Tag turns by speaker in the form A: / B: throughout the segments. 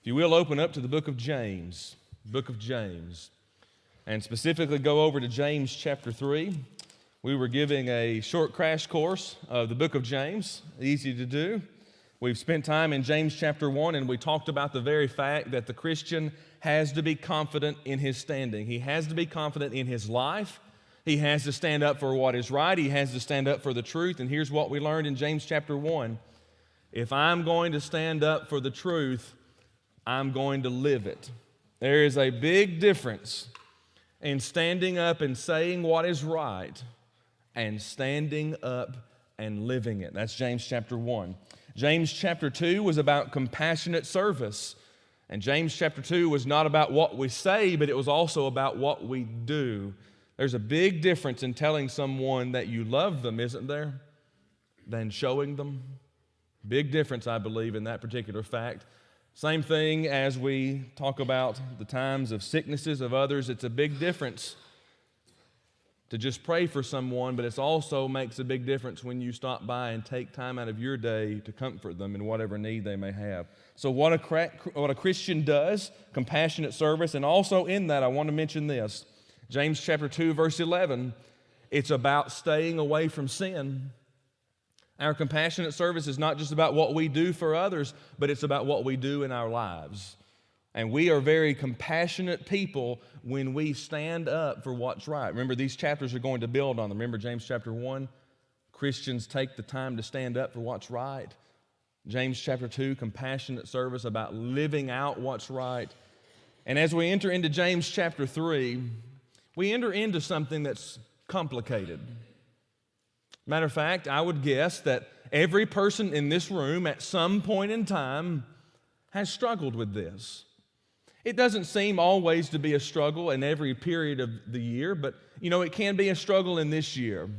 A: If you will, open up to the book of James, and specifically go over to James chapter 3. We were giving a short crash course of the book of James, easy to do. We've spent time in James chapter 1, and we talked about the very fact that the Christian has to be confident in his standing. He has to be confident in his life. He has to stand up for what is right. He has to stand up for the truth. And here's what we learned in James chapter 1. If I'm going to stand up for the truth, I'm going to live it. There is a big difference in standing up and saying what is right and standing up and living it. That's James chapter 1. James chapter 2 was about compassionate service. And James chapter 2 was not about what we say, but it was also about what we do. There's a big difference in telling someone that you love them, isn't there, than showing them. Big difference, I believe, in that particular fact. Same thing as we talk about the times of sicknesses of others. It's a big difference to just pray for someone, but it also makes a big difference when you stop by and take time out of your day to comfort them in whatever need they may have. So what a Christian does, compassionate service, and also in that I want to mention this. James chapter 2, verse 11, it's about staying away from sin. Our compassionate service is not just about what we do for others, but it's about what we do in our lives. And we are very compassionate people when we stand up for what's right. Remember, these chapters are going to build on them. Remember James chapter 1, Christians take the time to stand up for what's right. James chapter 2, compassionate service about living out what's right. And as we enter into James chapter 3, we enter into something that's complicated. Matter of fact, I would guess that every person in this room at some point in time has struggled with this. It doesn't seem always to be a struggle in every period of the year, but it can be a struggle in this year,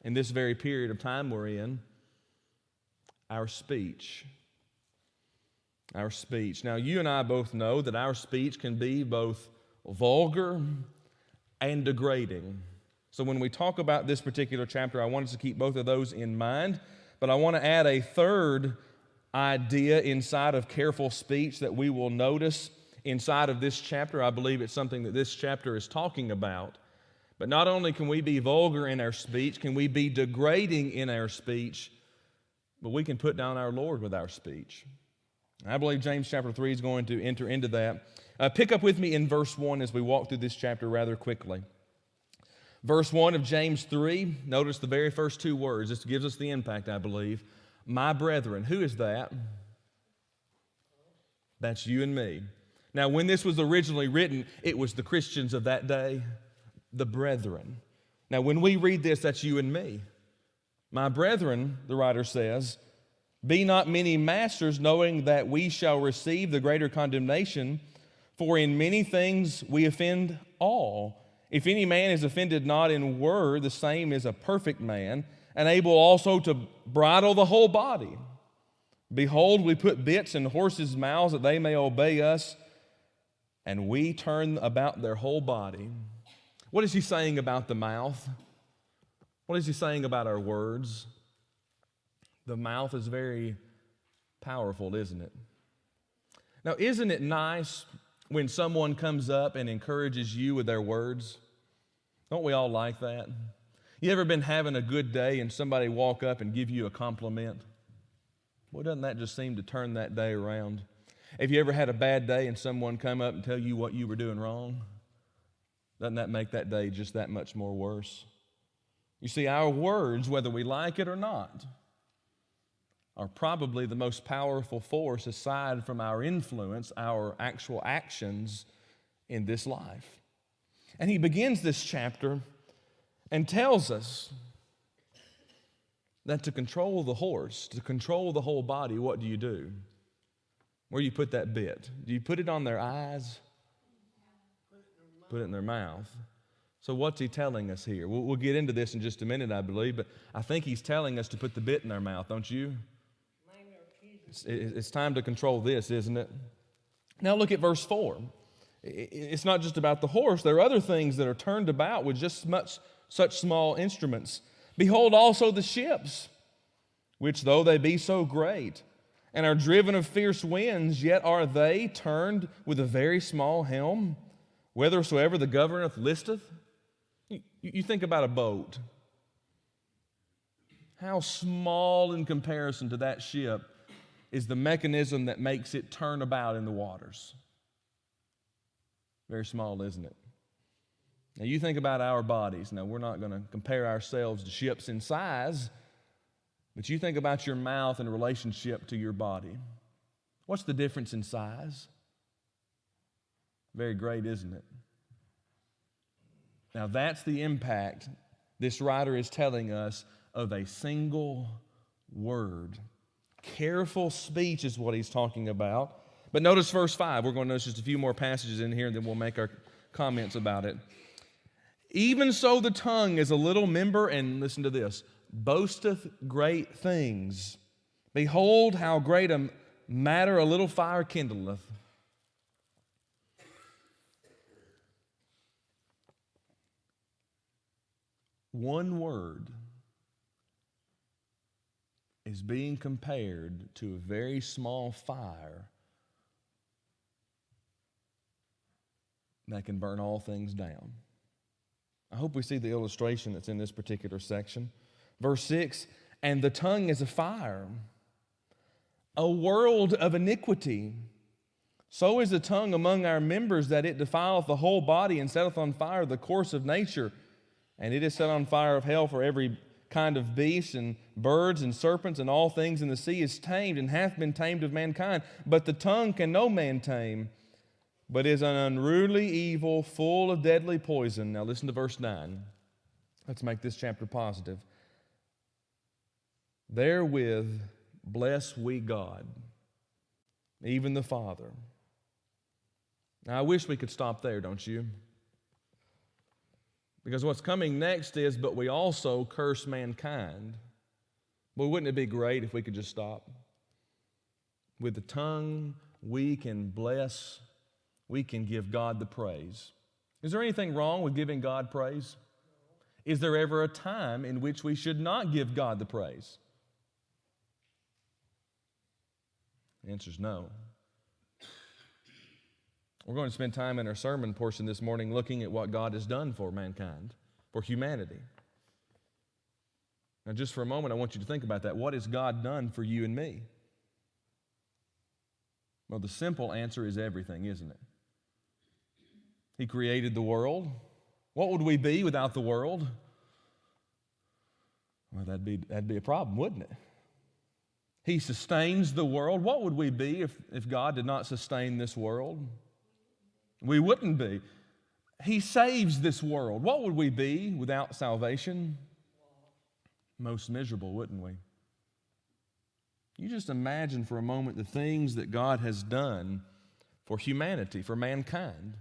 A: in this very period of time we're in. Our speech. Our speech. Now, you and I both know that our speech can be both vulgar and degrading. So when we talk about this particular chapter, I want us to keep both of those in mind, but I want to add a third idea inside of careful speech that we will notice inside of this chapter. I believe it's something that this chapter is talking about. But not only can we be vulgar in our speech, can we be degrading in our speech, but we can put down our Lord with our speech. I believe James chapter 3 is going to enter into that. Pick up with me in verse 1 as we walk through this chapter rather quickly. Verse 1 of James 3, notice the very first two words. This gives us the impact, I believe. My brethren. Who is that? That's you and me. Now, when this was originally written, it was the Christians of that day, the brethren. Now, when we read this, that's you and me. My brethren, the writer says, be not many masters, knowing that we shall receive the greater condemnation, for in many things we offend all. If any man is offended not in word, the same is a perfect man, and able also to bridle the whole body. Behold, we put bits in horses' mouths that they may obey us, and we turn about their whole body. What is he saying about the mouth? What is he saying about our words? The mouth is very powerful, isn't it? Now, isn't it nice when someone comes up and encourages you with their words? Don't we all like that? You ever been having a good day and somebody walk up and give you a compliment? Well, doesn't that just seem to turn that day around? Have you ever had a bad day and someone come up and tell you what you were doing wrong? Doesn't that make that day just that much more worse? You see, our words, whether we like it or not, are probably the most powerful force aside from our influence, our actual actions in this life. And he begins this chapter and tells us that to control the horse, to control the whole body, what do? Where do you put that bit? Do you put it on their eyes? Put it in their mouth. So what's he telling us here? We'll get into this in just a minute, I believe, but I think he's telling us to put the bit in our mouth, don't you? It's time to control this, isn't it? Now look at verse 4. It's not just about the horse. There are other things that are turned about with just such small instruments. Behold also the ships, which though they be so great, and are driven of fierce winds, yet are they turned with a very small helm, whithersoever the governor listeth. You think about a boat. How small in comparison to that ship is the mechanism that makes it turn about in the waters. Very small, isn't it? Now you think about our bodies. Now we're not going to compare ourselves to ships in size, but you think about your mouth in relationship to your body. What's the difference in size? Very great, isn't it? Now that's the impact this writer is telling us of a single word. Careful speech is what he's talking about. But notice verse 5. We're going to notice just a few more passages in here, and then we'll make our comments about it. Even so the tongue is a little member, and listen to this, boasteth great things. Behold, how great a matter a little fire kindleth. One word is being compared to a very small fire that can burn all things down. I hope we see the illustration that's in this particular section. Verse 6, and the tongue is a fire, a world of iniquity. So is the tongue among our members, that it defileth the whole body, and setteth on fire the course of nature. And it is set on fire of hell, for every kind of beast and birds and serpents and all things in the sea is tamed, and hath been tamed of mankind. But the tongue can no man tame, but is an unruly evil, full of deadly poison. Now listen to verse 9. Let's make this chapter positive. Therewith bless we God, even the Father. Now I wish we could stop there, don't you? Because what's coming next is, but we also curse mankind. Well, wouldn't it be great if we could just stop? With the tongue, we can bless, we can give God the praise. Is there anything wrong with giving God praise? Is there ever a time in which we should not give God the praise? The answer is no. We're going to spend time in our sermon portion this morning looking at what God has done for mankind, for humanity. Now, just for a moment, I want you to think about that. What has God done for you and me? Well, the simple answer is everything, isn't it? He created the world. What would we be without the world? Well, that'd be a problem, wouldn't it? He sustains the world. What would we be if God did not sustain this world? We wouldn't be. He saves this world. What would we be without salvation? Most miserable, wouldn't we? You just imagine for a moment the things that God has done for humanity, for mankind.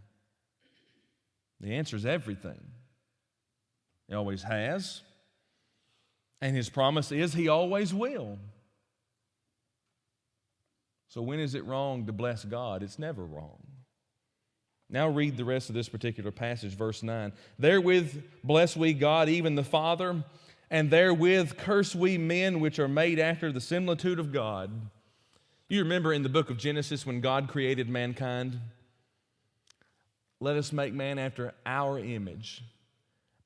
A: The answer is everything. He always has. And His promise is He always will. So when is it wrong to bless God? It's never wrong. Now read the rest of this particular passage, verse 9. Therewith bless we God, even the Father, and therewith curse we men which are made after the similitude of God. You remember in the book of Genesis when God created mankind? Let us make man after our image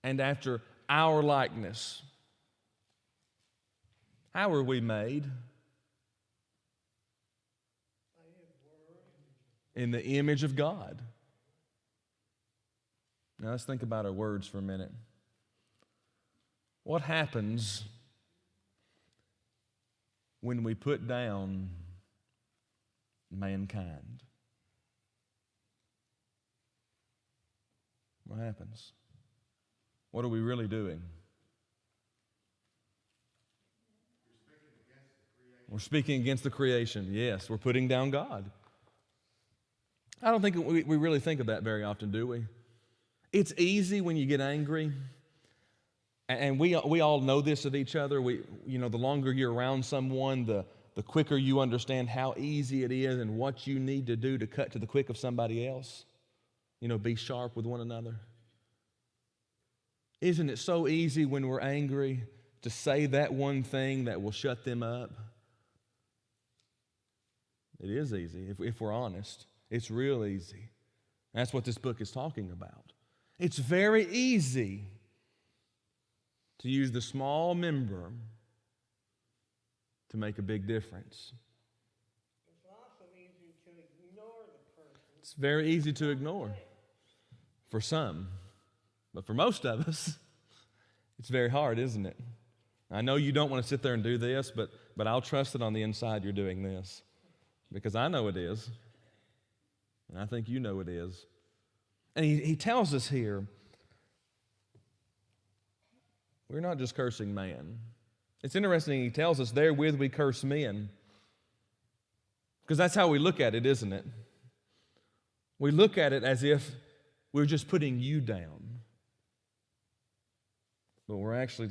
A: and after our likeness. How are we made? In the image of God. Now let's think about our words for a minute. What happens when we put down mankind? What happens? What are we really doing? We're speaking against the creation. Yes, we're putting down God. I don't think we really think of that very often, do we? It's easy when you get angry, and we all know this of each other. The longer you're around someone, the quicker you understand how easy it is and what you need to do to cut to the quick of somebody else. Be sharp with one another. Isn't it so easy when we're angry to say that one thing that will shut them up? It is easy if we're honest. It's real easy. That's what this book is talking about. It's very easy to use the small member to make a big difference.
B: It's also easy to ignore the person.
A: It's very easy to ignore for some, but for most of us, it's very hard, isn't it? I know you don't want to sit there and do this, but I'll trust that on the inside you're doing this because I know it is, and I think you know it is. And he tells us here, we're not just cursing man. It's interesting, he tells us, therewith we curse men. Because that's how we look at it, isn't it? We look at it as if we're just putting you down. But we're actually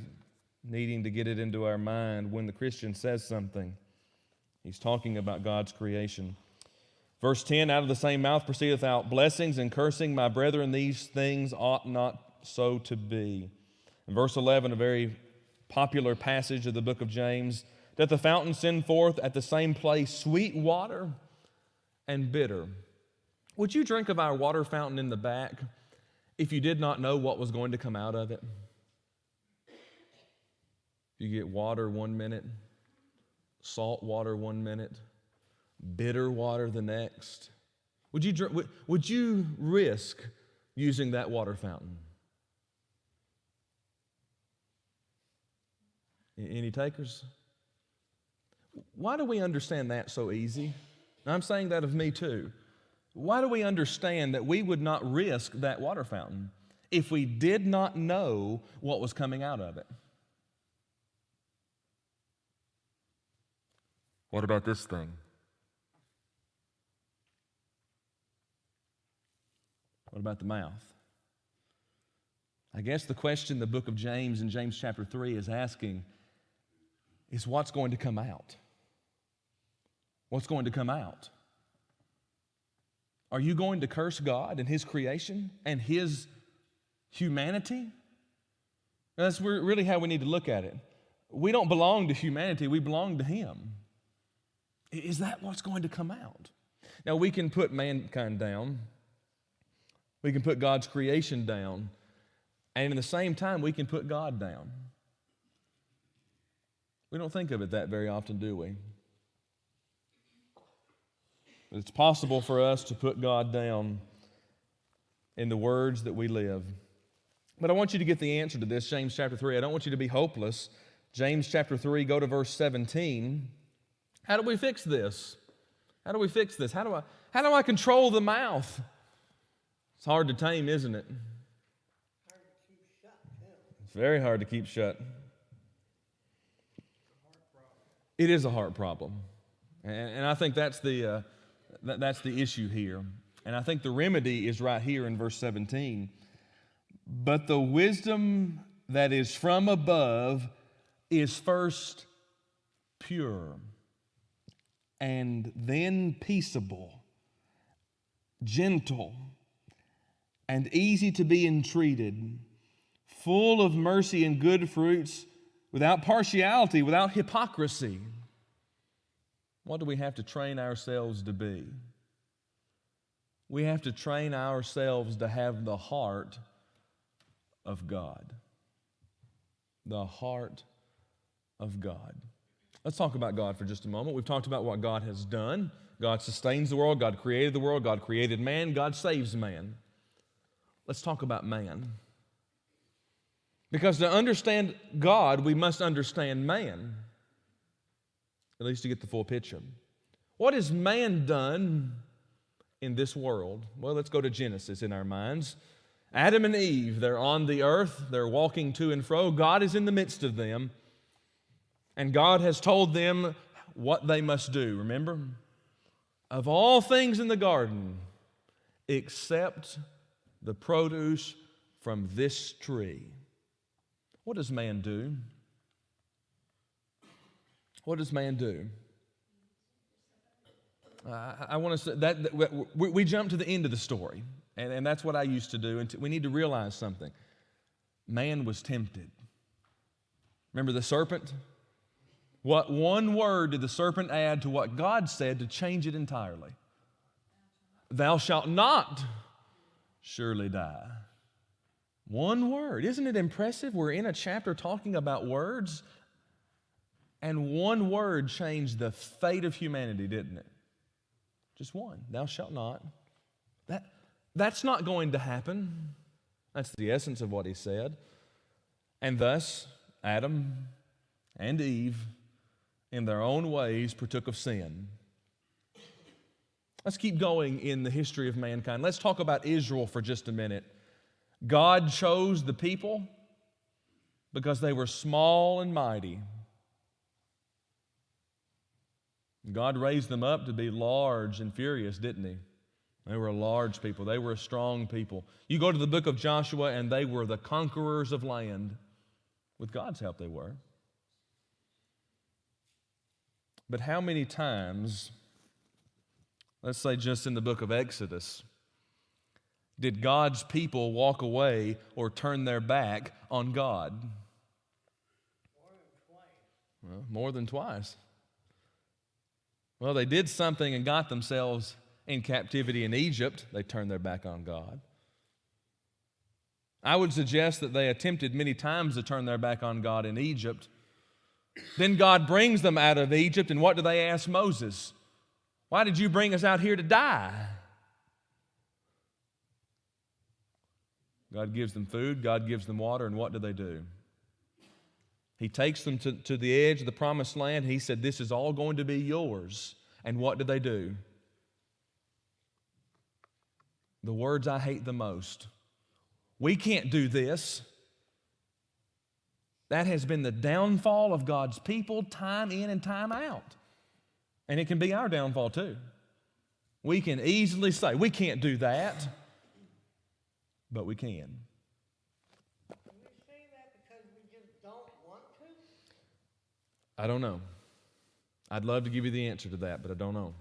A: needing to get it into our mind when the Christian says something. He's talking about God's creation. Verse 10, out of the same mouth proceedeth out blessings and cursing. My brethren, these things ought not so to be. In verse 11, a very popular passage of the book of James, doth the fountain send forth at the same place sweet water and bitter? Would you drink of our water fountain in the back if you did not know what was going to come out of it? You get water 1 minute, salt water 1 minute, bitter water the next. Would you risk using that water fountain? Any takers? Why do we understand that so easy? And I'm saying that of me too. Why do we understand that we would not risk that water fountain if we did not know what was coming out of it? What about this thing? What about the mouth? I guess the question the book of James in James chapter 3 is asking is what's going to come out? What's going to come out? Are you going to curse God and His creation and His humanity? That's really how we need to look at it. We don't belong to humanity, we belong to Him. Is that what's going to come out? Now, we can put mankind down. We can put God's creation down. And at the same time, we can put God down. We don't think of it that very often, do we? But it's possible for us to put God down in the words that we live. But I want you to get the answer to this, James chapter 3. I don't want you to be hopeless. James chapter 3, go to verse 17. How do we fix this? How do we fix this? How do I control the mouth? It's hard to tame, isn't it?
B: Hard to keep shut, too.
A: It's very hard to keep shut. It is a heart problem. And I think that's the issue here. And I think the remedy is right here in verse 17. But the wisdom that is from above is first pure, and then peaceable, gentle, and easy to be entreated, full of mercy and good fruits, without partiality, without hypocrisy. What do we have to train ourselves to be? We have to train ourselves to have the heart of God. The heart of God. Let's talk about God for just a moment. We've talked about what God has done. God sustains the world. God created the world. God created man. God saves man. Let's talk about man. Because to understand God, we must understand man. At least to get the full picture. What has man done in this world? Well, let's go to Genesis in our minds. Adam and Eve, they're on the earth. They're walking to and fro. God is in the midst of them. And God has told them what they must do. Remember? Of all things in the garden, except the produce from this tree. What does man do? What does man do? I want to say that we jump to the end of the story, and that's what I used to do. And we need to realize something. Man was tempted. Remember the serpent? What one word did the serpent add to what God said to change it entirely? Thou shalt not surely die. One word. Isn't it impressive? We're in a chapter talking about words, and one word changed the fate of humanity, didn't it? Just one. Thou shalt not. That's not going to happen. That's the essence of what he said. And thus, Adam and Eve, in their own ways, partook of sin. Let's keep going in the history of mankind. Let's talk about Israel for just a minute. God chose the people because they were small and mighty. God raised them up to be large and furious, didn't he? They were a large people. They were a strong people. You go to the book of Joshua, and they were the conquerors of land. With God's help, they were. But how many times, let's say just in the book of Exodus, did God's people walk away or turn their back on God?
B: More than twice.
A: Well, more than twice. Well, they did something and got themselves in captivity in Egypt. They turned their back on God. I would suggest that they attempted many times to turn their back on God in Egypt. Then God brings them out of Egypt, and what do they ask Moses? Why did you bring us out here to die? God gives them food, God gives them water, and what do? He takes them to the edge of the promised land. He said, this is all going to be yours. And what do? The words I hate the most. We can't do this. That has been the downfall of God's people time in and time out. And it can be our downfall too. We can easily say, we can't do that, but we can.
B: Can we say that because we just don't want to?
A: I don't know. I'd love to give you the answer to that, but I don't know.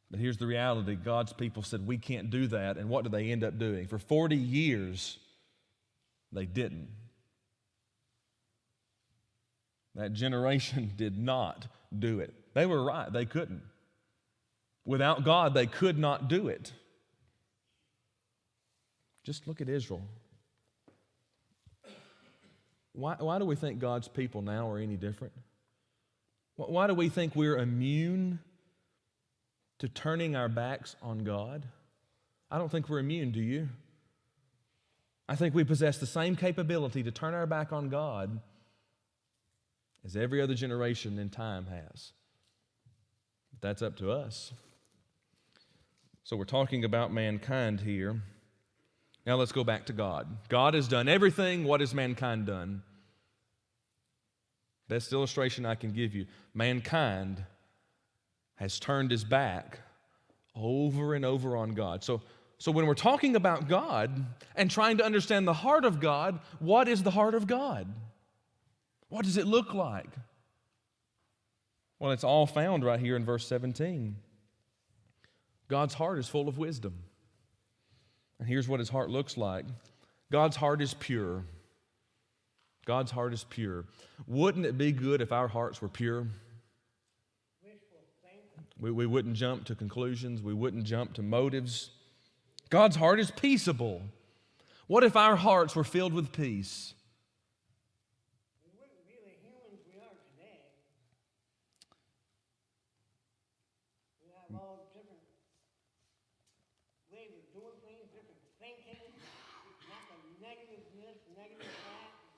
A: But here's the reality. God's people said, we can't do that. And what did they end up doing? For 40 years, they didn't. That generation did not do it. They were right. They couldn't. Without God, they could not do it. Just look at Israel. Why do we think God's people now are any different? Why do we think we're immune to turning our backs on God? I don't think we're immune, do you? I think we possess the same capability to turn our back on God as every other generation in time has. But that's up to us. So we're talking about mankind here. Now let's go back to God. God has done everything. What has mankind done? Best illustration I can give you. Mankind has turned his back over and over on God. So when we're talking about God and trying to understand the heart of God, what is the heart of God? What does it look like? Well, it's all found right here in verse 17. God's heart is full of wisdom. And here's what his heart looks like. God's heart is pure. God's heart is pure. Wouldn't it be good if our hearts were pure?
B: Wishful thinking.
A: We wouldn't jump to conclusions. We wouldn't jump to motives. God's heart is peaceable. What if our hearts were filled with peace?
B: We wouldn't be the humans we are today. We have all different ways of doing things, different thinking, not the negative this, negative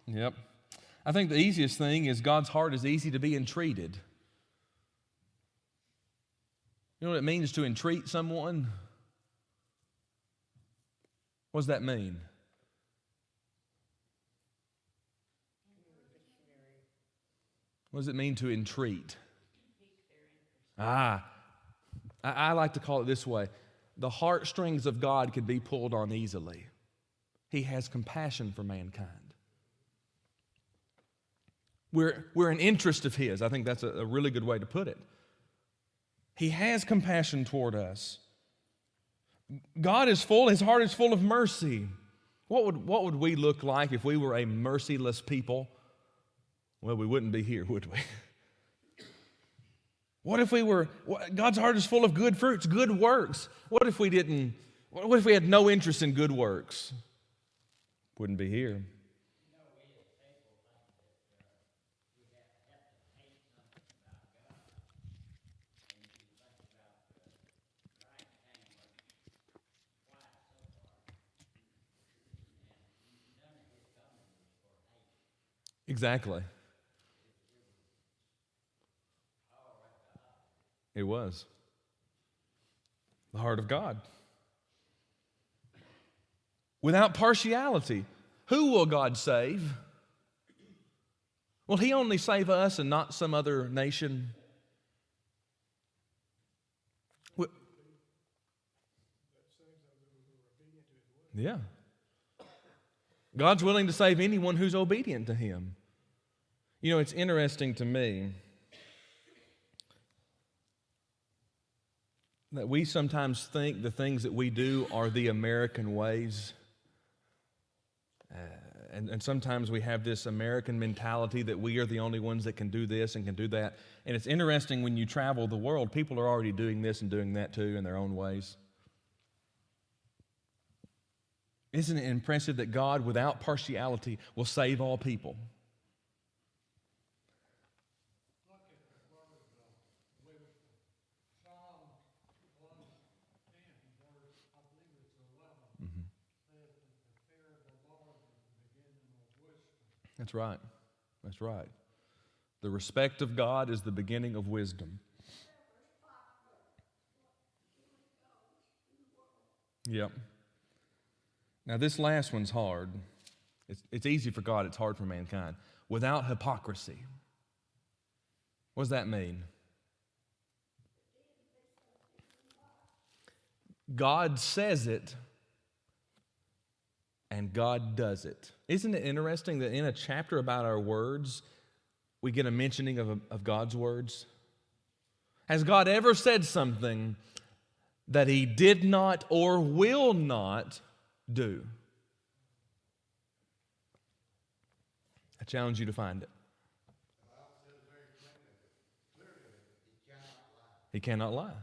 B: that.
A: Yep. I think the easiest thing is God's heart is easy to be entreated. You know what it means to entreat someone? What does that mean? What does it mean to entreat? I like to call it this way. The heartstrings of God could be pulled on easily. He has compassion for mankind. We're an interest of His. I think that's a really good way to put it. He has compassion toward us. God is full, His heart is full of mercy. What would we look like if we were a merciless people? Well, we wouldn't be here, would we? What if God's heart is full of good fruits, good works. What if we had no interest in good works? Wouldn't be here. Exactly. It was the heart of God. Without partiality. Who will God save? Will He only save us and not some other nation? Yeah. God's willing to save anyone who's obedient to Him. You know, it's interesting to me that we sometimes think the things that we do are the American ways. And sometimes we have this American mentality that we are the only ones that can do this and can do that. And it's interesting when you travel the world, people are already doing this and doing that too in their own ways. Isn't it impressive that God, without partiality, will save all people? That's right. That's right. The respect of God is the beginning of wisdom. Yep. Now, this last one's hard. It's easy for God, it's hard for mankind. Without hypocrisy. What does that mean? God says it, and God does it. Isn't it interesting that in a chapter about our words, we get a mentioning of God's words? Has God ever said something that He did not or will not do? I challenge you to find it. He cannot lie.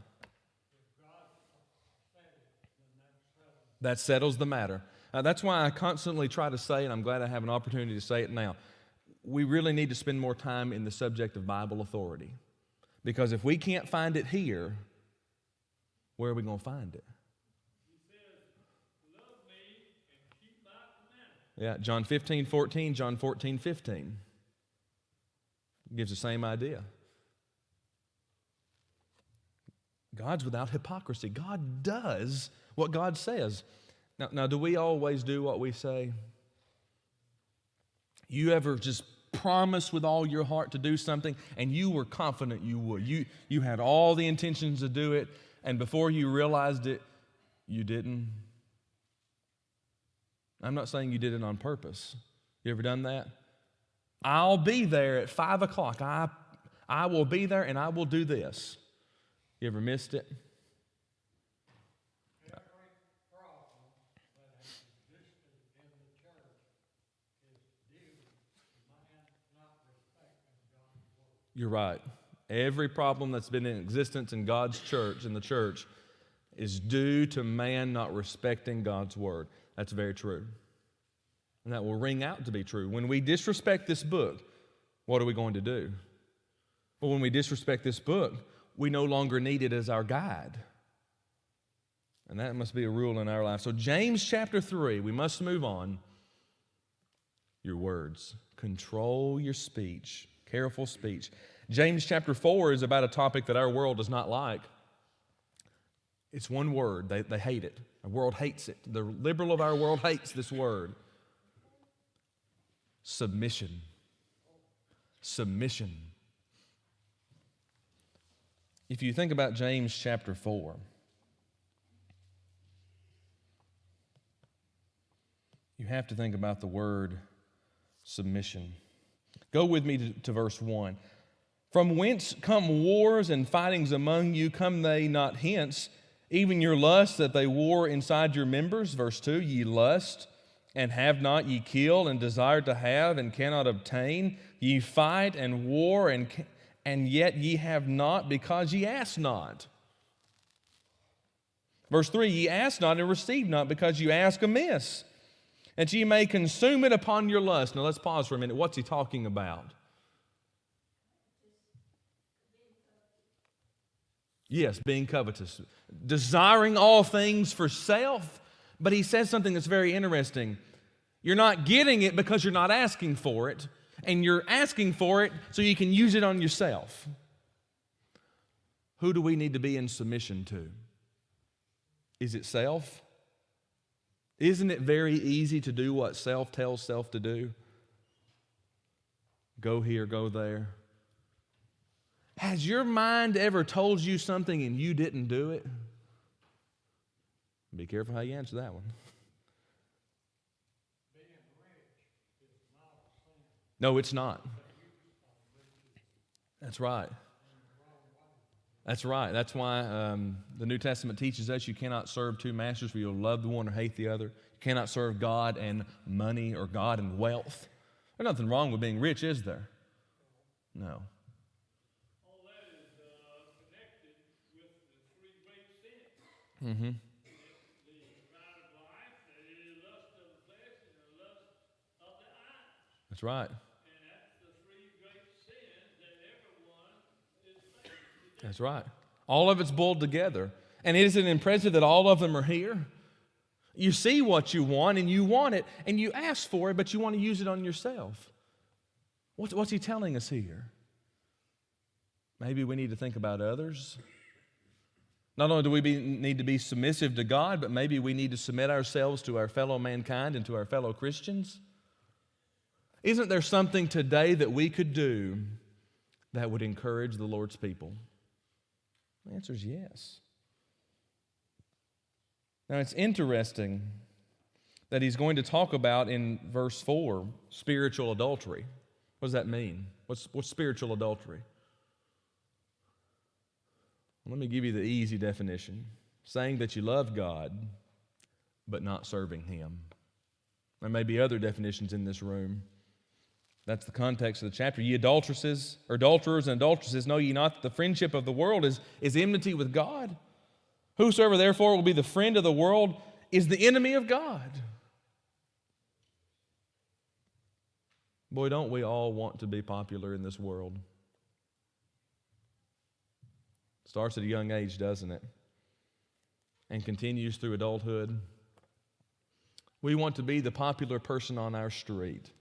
A: That settles the matter. That's why I constantly try to say, and I'm glad I have an opportunity to say it now, we really need to spend more time in the subject of Bible authority. Because if we can't find it here, where are we going to find it?
B: He says, love me and keep my commandments.
A: Yeah, John 15:14, John 14:15. Gives the same idea. God's without hypocrisy. God does what God says. Now, do we always do what we say? You ever just promise with all your heart to do something and you were confident you would? You had all the intentions to do it, and before you realized it, you didn't? I'm not saying you did it on purpose. You ever done that? I'll be there at 5 o'clock. I will be there and I will do this. You ever missed it? You're right. Every problem that's been in existence in God's church, in the church, is due to man not respecting God's word. That's very true. And that will ring out to be true. When we disrespect this book, what are we going to do? Well, when we disrespect this book, we no longer need it as our guide. And that must be a rule in our life. So James chapter 3, we must move on. Your words. Control your speech. Careful speech. James chapter 4 is about a topic that our world does not like. It's one word. They hate it. Our world hates it. The liberal of our world hates this word. Submission. Submission. If you think about James chapter 4, you have to think about the word submission. Go with me to verse 1. From whence come wars and fightings among you? Come they not hence? Even your lust that they war inside your members. Verse 2, ye lust and have not, ye kill and desire to have and cannot obtain. ye fight and war, and yet ye have not, because ye ask not. Verse 3, ye ask not and receive not, because you ask amiss, that ye may consume it upon your lust. Now let's pause for a minute. What's he talking about? Yes, being covetous, desiring all things for self. But he says something that's very interesting. You're not getting it because you're not asking for it, and you're asking for it so you can use it on yourself. Who do we need to be in submission to? Is it self? Isn't it very easy to do what self tells self to do? Go here, go there. Has your mind ever told you something and you didn't do it? Be careful how you answer that one. No, it's not. That's right. That's right. That's why the New Testament teaches us you cannot serve two masters, for you'll love the one or hate the other. You cannot serve God and money or God and wealth. There's nothing wrong with being rich, is there? No.
C: All that is connected with the three great sins.
A: Mm-hmm.
C: The pride of life, the lust of the flesh, and the lust of the eyes.
A: That's right.
C: And that's the three great sins that everyone is faced.
A: That's right. All of it's boiled together. And isn't it impressive that all of them are here? You see what you want, and you want it, and you ask for it, but you want to use it on yourself. What's he telling us here? Maybe we need to think about others. Not only do we need to be submissive to God, but maybe we need to submit ourselves to our fellow mankind and to our fellow Christians. Isn't there something today that we could do that would encourage the Lord's people? The answer is yes. Now, it's interesting that he's going to talk about in verse 4 spiritual adultery. What does that mean? What's spiritual adultery? Let me give you the easy definition. Saying that you love God, but not serving Him. There may be other definitions in this room. That's the context of the chapter. Ye adulterers and adulteresses, know ye not that the friendship of the world is enmity with God? Whosoever therefore will be the friend of the world is the enemy of God. Boy, don't we all want to be popular in this world? Starts at a young age, doesn't it? And continues through adulthood. We want to be the popular person on our street.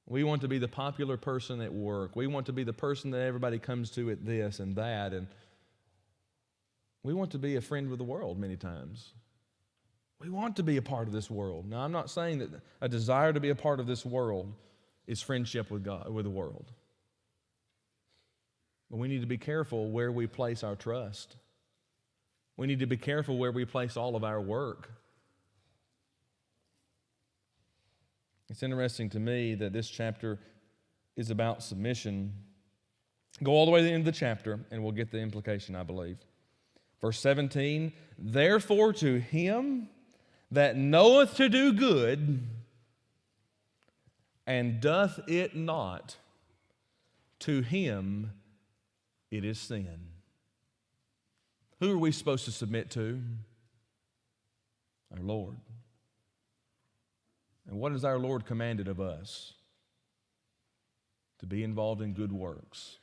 A: We want to be the popular person at work. We want to be the person that everybody comes to at this and that. And we want to be a friend with the world many times. We want to be a part of this world. Now, I'm not saying that a desire to be a part of this world is friendship with God, with the world. But we need to be careful where we place our trust. We need to be careful where we place all of our work. It's interesting to me that this chapter is about submission. Go all the way to the end of the chapter, and we'll get the implication, I believe. Verse 17, therefore to him that knoweth to do good and doth it not, to him it is sin. Who are we supposed to submit to? Our Lord. And what has our Lord commanded of us? To be involved in good works.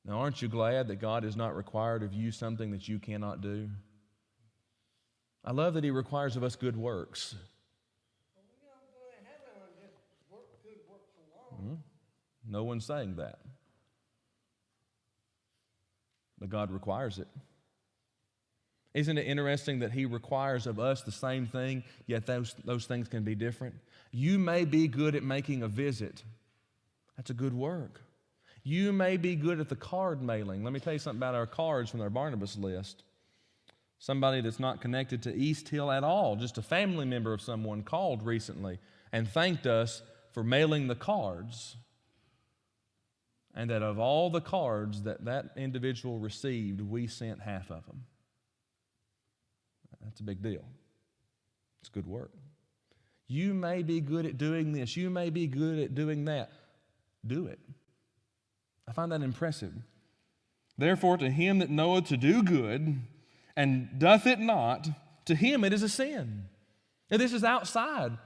A: Now, aren't you glad that God has not required of you something that you cannot do? I love that He requires of us good works.
B: Well, we don't go to heaven on just good works alone.
A: No one's saying that. But God requires it. Isn't it interesting that He requires of us the same thing, yet those things can be different? You may be good at making a visit. That's a good work. You may be good at the card mailing. Let me tell you something about our cards from our Barnabas list. Somebody that's not connected to East Hill at all, just a family member of someone, called recently and thanked us for mailing the cards. And that of all the cards that individual received, we sent half of them. That's a big deal. It's good work. You may be good at doing this. You may be good at doing that. Do it. I find that impressive. Therefore, to him that knoweth to do good and doth it not, to him it is a sin. Now, this is outside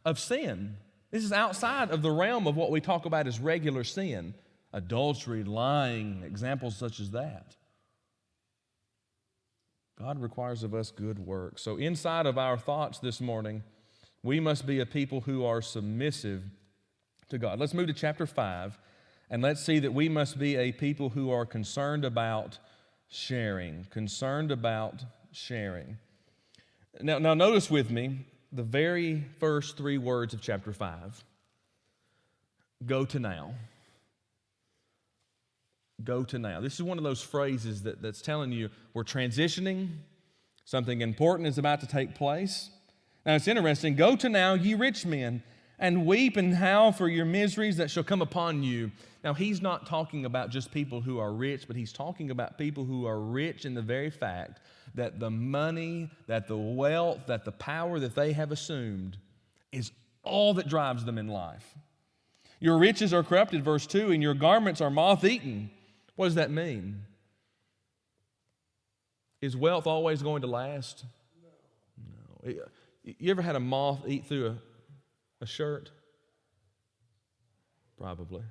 A: of sin. This is outside of the realm of what we talk about as regular sin. Adultery, lying, examples such as that. God requires of us good work. So inside of our thoughts this morning, we must be a people who are submissive to God. Let's move to chapter 5, and let's see that we must be a people who are concerned about sharing. Concerned about sharing. Now notice with me the very first 3 words of chapter 5. Go to now. Go to now. This is one of those phrases that's telling you we're transitioning, something important is about to take place. Now it's interesting. Go to now, ye rich men, and weep and howl for your miseries that shall come upon you. Now he's not talking about just people who are rich, but he's talking about people who are rich in the very fact that the money, that the wealth, that the power that they have assumed is all that drives them in life. Your riches are corrupted, verse 2, and your garments are moth-eaten. What does that mean? Is wealth always going to last? No. You ever had a moth eat through a shirt? Probably.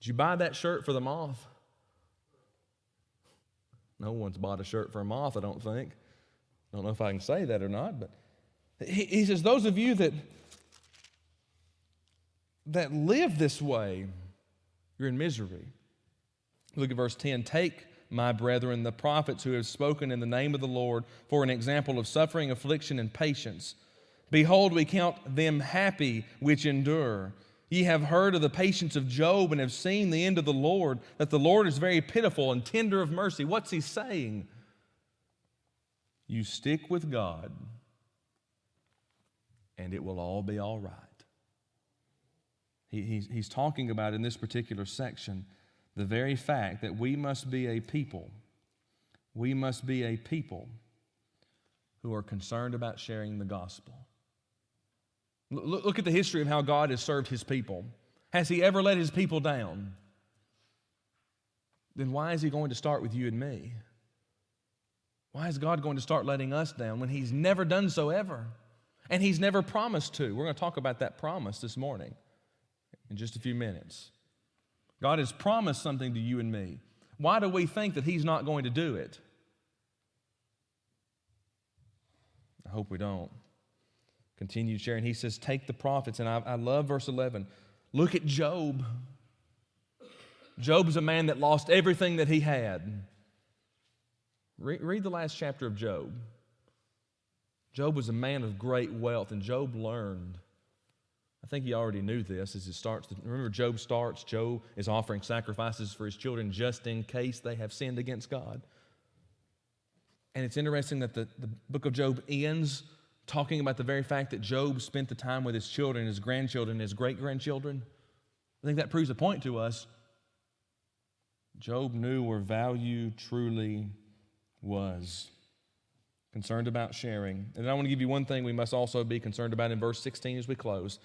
A: Did you buy that shirt for the moth? No one's bought a shirt for a moth, I don't think. I don't know if I can say that or not, but he says, those of you that live this way, you're in misery. Look at verse 10. Take, my brethren, the prophets who have spoken in the name of the Lord for an example of suffering, affliction, and patience. Behold, we count them happy which endure. Ye have heard of the patience of Job and have seen the end of the Lord, that the Lord is very pitiful and tender of mercy. What's he saying? You stick with God, and it will all be all right. He's talking about in this particular section the very fact that we must be a people. We must be a people who are concerned about sharing the gospel. Look at the history of how God has served his people. Has he ever let his people down? Then why is he going to start with you and me? Why is God going to start letting us down when he's never done so ever? And he's never promised to. We're going to talk about that promise this morning in just a few minutes. God has promised something to you and me. Why do we think that he's not going to do it? I hope we don't. Continue sharing. He says, take the prophets. And I love verse 11. Look at Job. Job is a man that lost everything that he had. Read the last chapter of Job. Job was a man of great wealth, and Job learned. I think he already knew this as it starts. Remember, Job starts. Job is offering sacrifices for his children just in case they have sinned against God. And it's interesting that the book of Job ends talking about the very fact that Job spent the time with his children, his grandchildren, his great-grandchildren. I think that proves a point to us. Job knew where value truly was. Concerned about sharing. And I want to give you one thing we must also be concerned about in verse 16 as we close.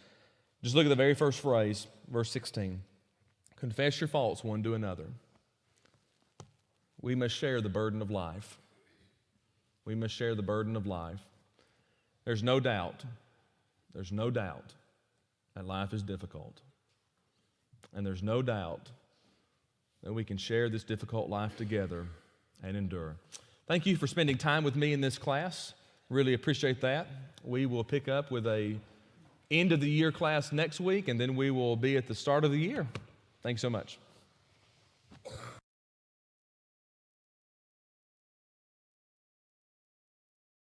A: Just look at the very first phrase, verse 16. Confess your faults one to another. We must share the burden of life. We must share the burden of life. There's no doubt that life is difficult. And there's no doubt that we can share this difficult life together and endure. Thank you for spending time with me in this class. Really appreciate that. We will pick up with a end of the year class next week, and then we will be at the start of the year. Thanks so much.